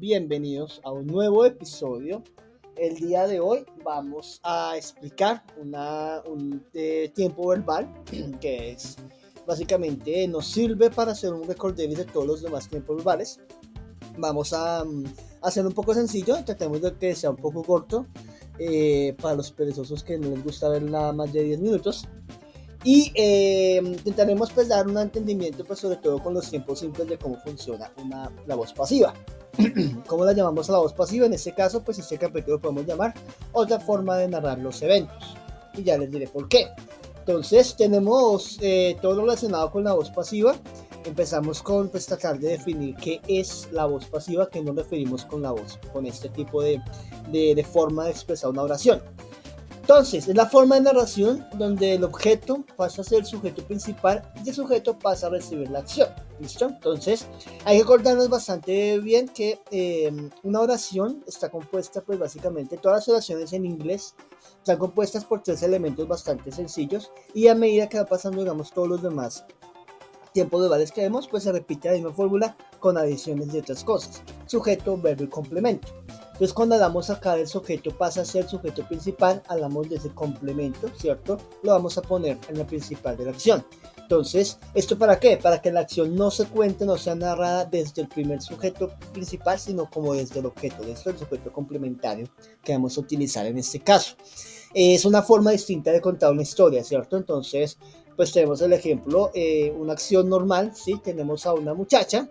bienvenidos a un nuevo episodio. El día de hoy vamos a explicar un tiempo verbal que es básicamente nos sirve para hacer un recorderis de todos los demás tiempos verbales. Vamos a hacer un poco sencillo, tratemos de que sea un poco corto para los perezosos que no les gusta ver nada más de 10 minutos. Y intentaremos pues dar un entendimiento pues sobre todo con los tiempos simples de cómo funciona la voz pasiva. ¿Cómo la llamamos a la voz pasiva? En este caso pues este capítulo podemos llamar otra forma de narrar los eventos y ya les diré por qué. Entonces tenemos todo relacionado con la voz pasiva. Empezamos con pues tratar de definir qué es la voz pasiva, qué nos referimos con la voz, con este tipo de forma de expresar una oración. Entonces, es la forma de narración donde el objeto pasa a ser el sujeto principal y el sujeto pasa a recibir la acción. ¿Listo? Entonces, hay que acordarnos bastante bien que una oración está compuesta, pues básicamente, todas las oraciones en inglés están compuestas por tres elementos bastante sencillos y a medida que va pasando, digamos, todos los demás tiempos verbales que vemos, pues se repite la misma fórmula con adiciones de otras cosas. Sujeto, verbo y complemento. Entonces cuando hablamos acá del sujeto pasa a ser sujeto principal, hablamos de ese complemento, ¿cierto? Lo vamos a poner en la principal de la acción. Entonces, ¿esto para qué? Para que la acción no se cuente, no sea narrada desde el primer sujeto principal, sino como desde el objeto, desde el sujeto complementario que vamos a utilizar en este caso. Es una forma distinta de contar una historia, ¿cierto? Entonces, pues tenemos el ejemplo, una acción normal, ¿sí? Tenemos a una muchacha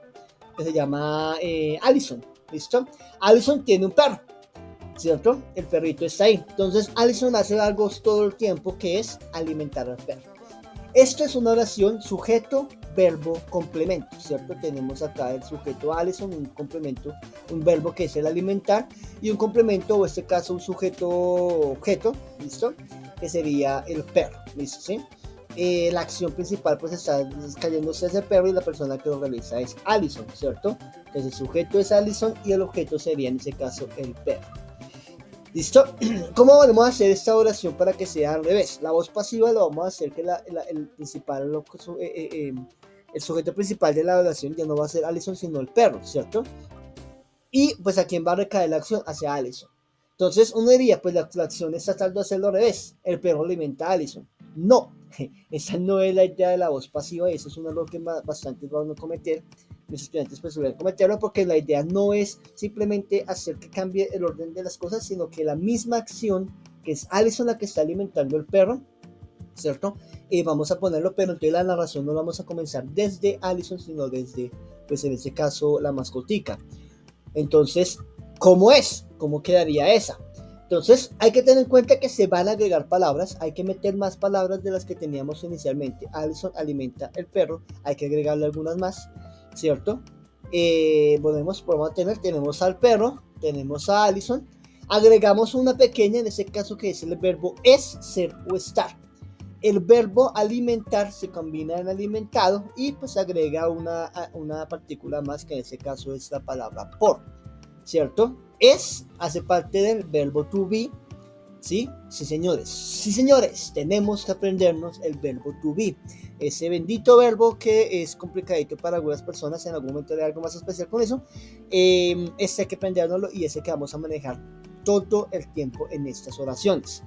que se llama Allison, ¿listo? Allison tiene un perro, ¿cierto? El perrito está ahí. Entonces, Allison hace algo todo el tiempo que es alimentar al perro. Esto es una oración sujeto, verbo, complemento, ¿cierto? Tenemos acá el sujeto Allison, un complemento, un verbo que es el alimentar y un complemento, o en este caso un sujeto objeto, ¿listo? Que sería el perro, ¿listo? ¿Sí? La acción principal pues está cayéndose ese perro y la persona que lo realiza es Allison, ¿cierto? Entonces el sujeto es Allison y el objeto sería en ese caso el perro. ¿Listo? ¿Cómo vamos a hacer esta oración para que sea al revés? La voz pasiva lo vamos a hacer que el principal, el sujeto principal de la oración ya no va a ser Allison sino el perro, ¿cierto? Y pues a quién va a recaer la acción hacia Allison. Entonces uno diría, pues la acción está tratando de hacerlo al revés. El perro alimenta a Allison. No, esa no es la idea de la voz pasiva y eso es un error que bastante van a cometer. Mis estudiantes pues suelen cometerlo porque la idea no es simplemente hacer que cambie el orden de las cosas, sino que la misma acción, que es Allison la que está alimentando el perro, ¿cierto? Vamos a ponerlo, pero entonces la narración no vamos a comenzar desde Allison, sino desde, pues en este caso, la mascotica. Entonces, ¿cómo es? ¿Cómo quedaría esa? Entonces, hay que tener en cuenta que se van a agregar palabras, hay que meter más palabras de las que teníamos inicialmente. Allison alimenta el perro, hay que agregarle algunas más, ¿cierto? Tenemos al perro, tenemos a Allison, agregamos una pequeña, en este caso que es el verbo es, ser o estar. El verbo alimentar se combina en alimentado y pues agrega una partícula más que en este caso es la palabra por, ¿cierto? Es hace parte del verbo to be, ¿sí? Sí, señores. Sí, señores. Tenemos que aprendernos el verbo to be. Ese bendito verbo que es complicadito para algunas personas. En algún momento haré algo más especial con eso. Este hay que aprendérnoslo y ese que vamos a manejar todo el tiempo en estas oraciones.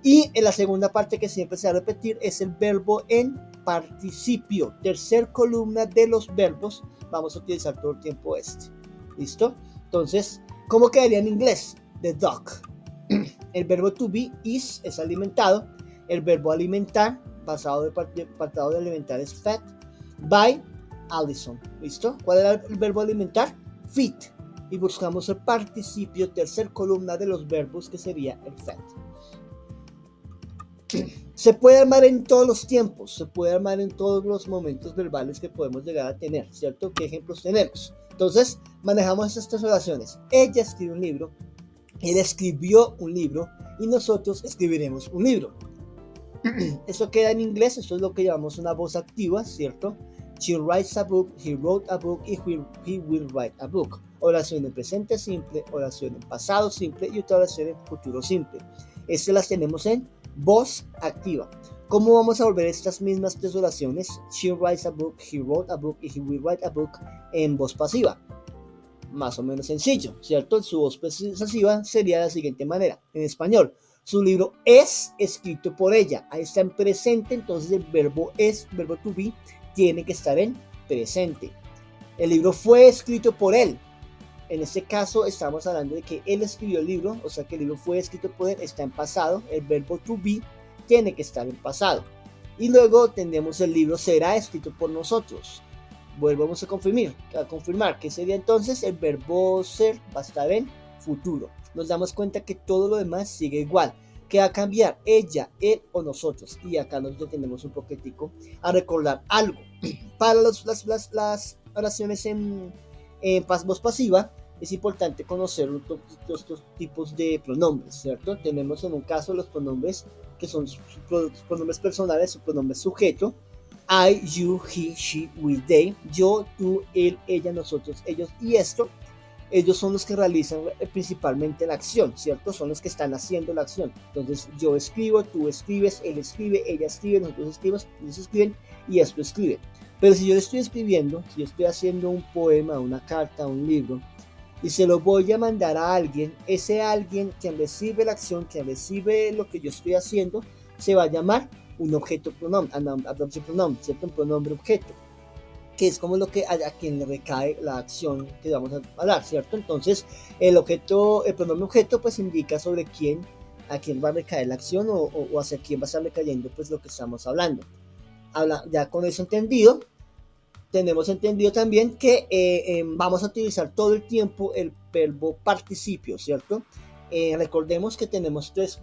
Y en la segunda parte que siempre se va a repetir es el verbo en participio. Tercer columna de los verbos. Vamos a utilizar todo el tiempo este. ¿Listo? Entonces, ¿cómo quedaría en inglés? The dog. El verbo to be is es alimentado. El verbo alimentar, basado de apartado de alimentar, es fed. By Allison. ¿Listo? ¿Cuál era el verbo alimentar? Feed. Y buscamos el participio, tercer columna de los verbos, que sería el fed. Se puede armar en todos los tiempos, se puede armar en todos los momentos verbales que podemos llegar a tener, ¿cierto? ¿Qué ejemplos tenemos? Entonces, manejamos estas oraciones. Ella escribe un libro, él escribió un libro y nosotros escribiremos un libro. Eso queda en inglés, eso es lo que llamamos una voz activa, ¿cierto? She writes a book, he wrote a book y he will write a book. Oración en presente simple, oración en pasado simple y otra oración en futuro simple. Estas las tenemos en voz activa. ¿Cómo vamos a volver estas mismas tres oraciones? She writes a book, he wrote a book y he will write a book en voz pasiva. más o menos sencillo, ¿cierto? Su voz posesiva sería de la siguiente manera, en español. Su libro es escrito por ella. Ahí está en presente, entonces el verbo es, verbo to be, tiene que estar en presente. El libro fue escrito por él. En este caso estamos hablando de que él escribió el libro, o sea que el libro fue escrito por él, está en pasado. El verbo to be tiene que estar en pasado. Y luego tenemos el libro será escrito por nosotros. Volvemos a confirmar que sería entonces el verbo ser va a estar en futuro. Nos damos cuenta que todo lo demás sigue igual. Que va a cambiar ella, él o nosotros. Y acá nos detenemos un poquitico a recordar algo. Para las oraciones en voz pasiva es importante conocer los tipos de pronombres, ¿cierto? Tenemos en un caso los pronombres que son pronombres personales o pronombres sujeto. I, you, he, she, we, they, yo, tú, él, ella, nosotros, ellos y esto. Ellos son los que realizan principalmente la acción, ¿cierto? Son los que están haciendo la acción. Entonces yo escribo, tú escribes, él escribe, ella escribe, nosotros escribimos, ellos escriben y esto escribe. Pero si yo le estoy escribiendo, si yo estoy haciendo un poema, una carta, un libro, y se lo voy a mandar a alguien, ese alguien quien recibe la acción, quien recibe lo que yo estoy haciendo, se va a llamar un objeto pronombre, ¿cierto? Un pronombre objeto, que es como lo que a quien le recae la acción que vamos a hablar, ¿cierto? Entonces, el pronombre objeto, pues indica sobre quién, a quién va a recaer la acción o hacia quién va a estar recayendo, pues lo que estamos hablando. Ya con eso entendido, tenemos entendido también que vamos a utilizar todo el tiempo el verbo participio, ¿cierto? Recordemos que tenemos tres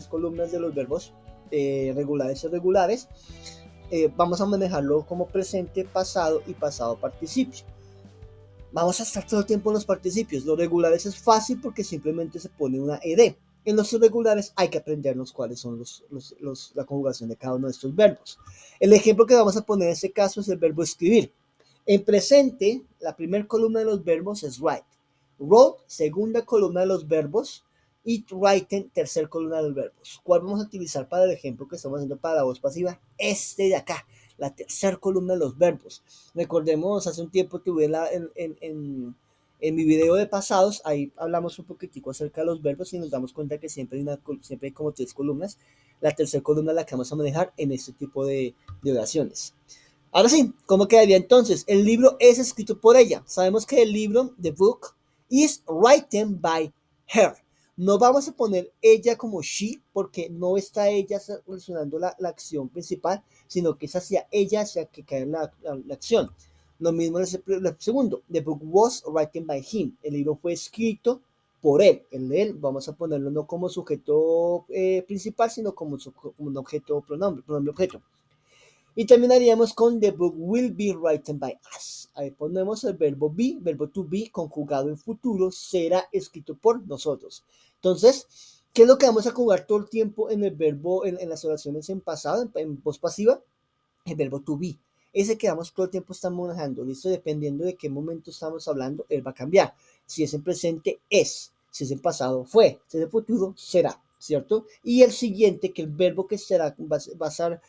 columnas de los verbos regulares y irregulares. Vamos a manejarlo como presente, pasado y pasado participio. Vamos a estar todo el tiempo en los participios. Los regulares es fácil porque simplemente se pone una ed. En los irregulares hay que aprendernos cuáles son la conjugación de cada uno de estos verbos. El ejemplo que vamos a poner en este caso es el verbo escribir. En presente, la primera columna de los verbos es write. Wrote, segunda columna de los verbos. Y writing, tercera columna de los verbos. ¿Cuál vamos a utilizar para el ejemplo que estamos haciendo para la voz pasiva? Este de acá, la tercera columna de los verbos. Recordemos, hace un tiempo tuve en mi video de pasados, ahí hablamos un poquitico acerca de los verbos y nos damos cuenta que siempre hay como tres columnas. La tercera columna es la que vamos a manejar en este tipo de oraciones. Ahora sí, ¿cómo quedaría entonces? El libro es escrito por ella. Sabemos que el libro, the book, is written by her. No vamos a poner ella como she porque no está ella relacionando la acción principal, sino que es hacia ella hacia que cae la acción. Lo mismo es el segundo. The book was written by him. El libro fue escrito por él. El él vamos a ponerlo no como sujeto principal, sino como un objeto pronombre objeto. Y terminaríamos con the book will be written by us. Ahí ponemos el verbo be, verbo to be, conjugado en futuro, será escrito por nosotros. Entonces, ¿qué es lo que vamos a conjugar todo el tiempo en el verbo, en las oraciones en pasado, en voz pasiva? El verbo to be. Ese que vamos todo el tiempo estamos manejando, ¿listo? Dependiendo de qué momento estamos hablando, él va a cambiar. Si es en presente, es. Si es en pasado, fue. Si es en futuro, será. ¿Cierto? Y el siguiente, que el verbo que va a ser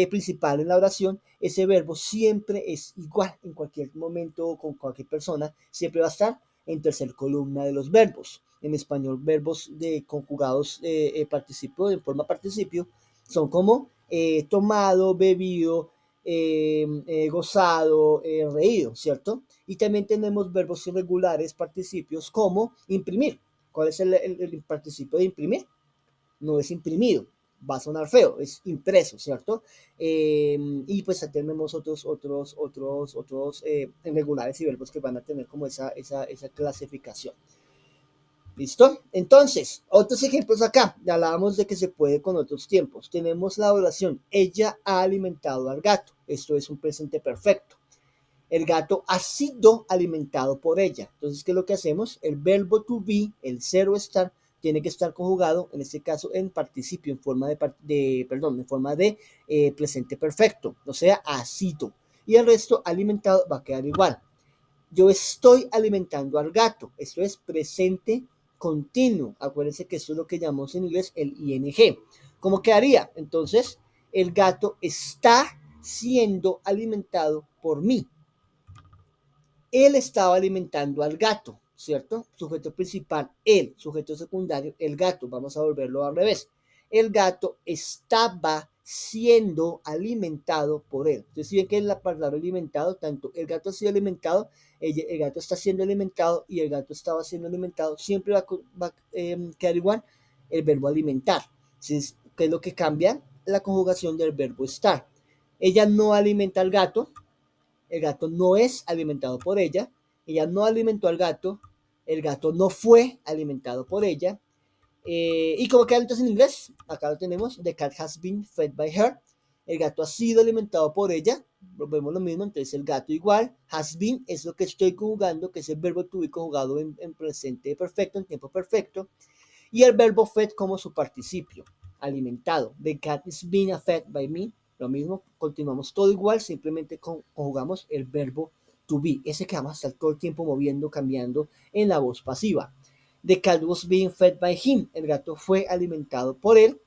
principal en la oración, ese verbo siempre es igual en cualquier momento con cualquier persona, siempre va a estar en tercer columna de los verbos. En español, verbos de conjugados participio, en forma participio, son como tomado, bebido, gozado, reído, ¿cierto? Y también tenemos verbos irregulares, participios, como imprimir. ¿Cuál es el participio de imprimir? No es imprimido, va a sonar feo, es impreso, ¿cierto? Y pues tenemos otros irregulares y verbos que van a tener como esa clasificación. ¿Listo? Entonces, otros ejemplos acá. Ya hablábamos de que se puede con otros tiempos. Tenemos la oración, ella ha alimentado al gato. Esto es un presente perfecto. El gato ha sido alimentado por ella. Entonces, ¿qué es lo que hacemos? El verbo to be, el ser o estar, tiene que estar conjugado, en este caso, en participio, en forma de presente perfecto. O sea, ha sido. Y el resto, alimentado, va a quedar igual. Yo estoy alimentando al gato. Esto es presente continuo. Acuérdense que esto es lo que llamamos en inglés el ing. ¿Cómo quedaría? Entonces, el gato está siendo alimentado por mí. Él estaba alimentando al gato. ¿cierto? Sujeto principal, el sujeto secundario, el gato. Vamos a volverlo al revés. El gato estaba siendo alimentado por él. Entonces, si ven que en la palabra alimentado, tanto el gato ha sido alimentado, el gato está siendo alimentado y el gato estaba siendo alimentado, siempre va a quedar igual el verbo alimentar. Entonces, ¿qué es lo que cambia? La conjugación del verbo estar. Ella no alimenta al gato, el gato no es alimentado por ella no alimentó al gato, el gato no fue alimentado por ella. ¿Y cómo queda entonces en inglés? Acá lo tenemos, the cat has been fed by her, el gato ha sido alimentado por ella, vemos lo mismo, entonces el gato igual, has been es lo que estoy conjugando, que es el verbo to be conjugado en presente perfecto, en tiempo perfecto, y el verbo fed como su participio, alimentado. The cat is being fed by me. Lo mismo, continuamos todo igual, simplemente conjugamos el verbo to be, ese que vamos a estar todo el tiempo moviendo, cambiando en la voz pasiva. The cat was being fed by him. El gato fue alimentado por él.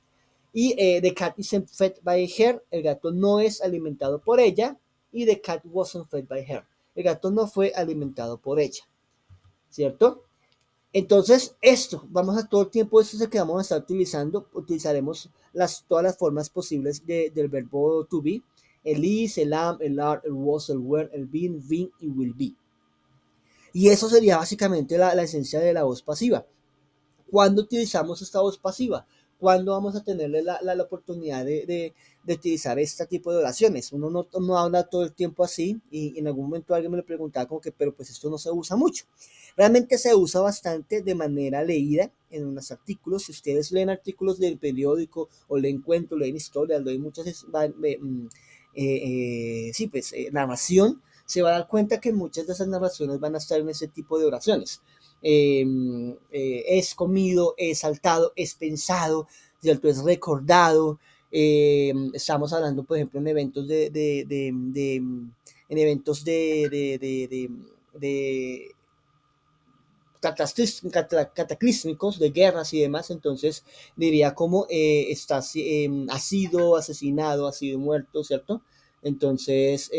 Y the cat isn't fed by her. El gato no es alimentado por ella. Y the cat wasn't fed by her. El gato no fue alimentado por ella. ¿Cierto? Entonces, esto, vamos a todo el tiempo, esto es el que vamos a estar utilizando, utilizaremos todas las formas posibles del verbo to be, el is, el am, el are, el was, el were, el been y will be. Y eso sería básicamente la esencia de la voz pasiva. ¿Cuándo utilizamos esta voz pasiva? ¿Cuándo vamos a tener la oportunidad de utilizar este tipo de oraciones? Uno no habla todo el tiempo así y en algún momento alguien me lo preguntaba como que, pero pues esto no se usa mucho. Realmente se usa bastante de manera leída en unos artículos. Si ustedes leen artículos del periódico o leen cuentos, leen historias, leen muchas sí, pues, narración, se va a dar cuenta que muchas de esas narraciones van a estar en ese tipo de oraciones. Es comido, es saltado, es pensado, ¿cierto? Es recordado. Estamos hablando, por ejemplo, en eventos en eventos de cataclísmicos, de guerras y demás, entonces diría como ha sido asesinado, ha sido muerto, ¿cierto? Entonces,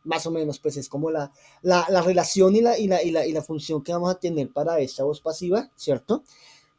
más o menos, pues es como la relación y la función que vamos a tener para esta voz pasiva, ¿cierto?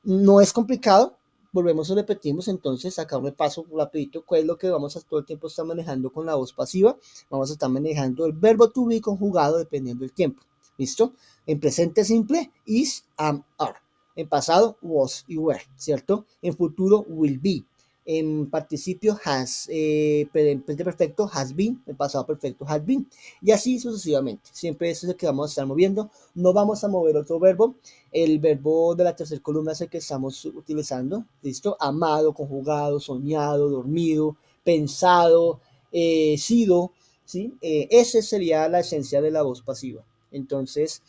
No es complicado, volvemos y repetimos entonces, acá un repaso rapidito, cuál es lo que vamos a todo el tiempo estar manejando con la voz pasiva. Vamos a estar manejando el verbo to be conjugado dependiendo del tiempo, ¿listo? En presente simple, is, am, are. En pasado, was y were, ¿cierto? En futuro, will be. En participio, has. En presente perfecto, has been. En pasado perfecto, had been. Y así sucesivamente. Siempre eso es el que vamos a estar moviendo. No vamos a mover otro verbo. El verbo de la tercera columna es el que estamos utilizando, ¿listo? Amado, conjugado, soñado, dormido, pensado, sido, ¿sí? Esa sería la esencia de la voz pasiva. Entonces,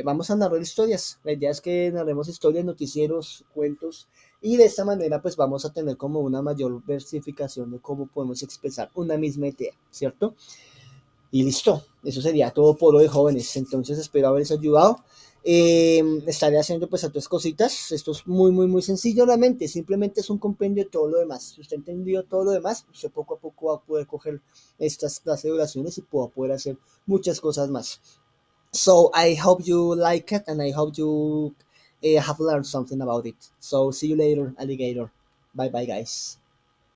vamos a narrar historias. La idea es que narremos historias, noticieros, cuentos, y de esta manera pues vamos a tener como una mayor versificación de cómo podemos expresar una misma idea, ¿cierto? Y listo, eso sería todo por hoy, jóvenes. Entonces espero haberles ayudado. Estaré haciendo pues otras cositas. Esto es muy, muy, muy sencillo realmente. Simplemente es un compendio de todo lo demás. Si usted ha entendido todo lo demás, usted poco a poco va a poder coger estas clases de oraciones y va a poder hacer muchas cosas más. So I hope you like it and I hope you have learned something about it. So see you later, alligator. Bye bye, guys.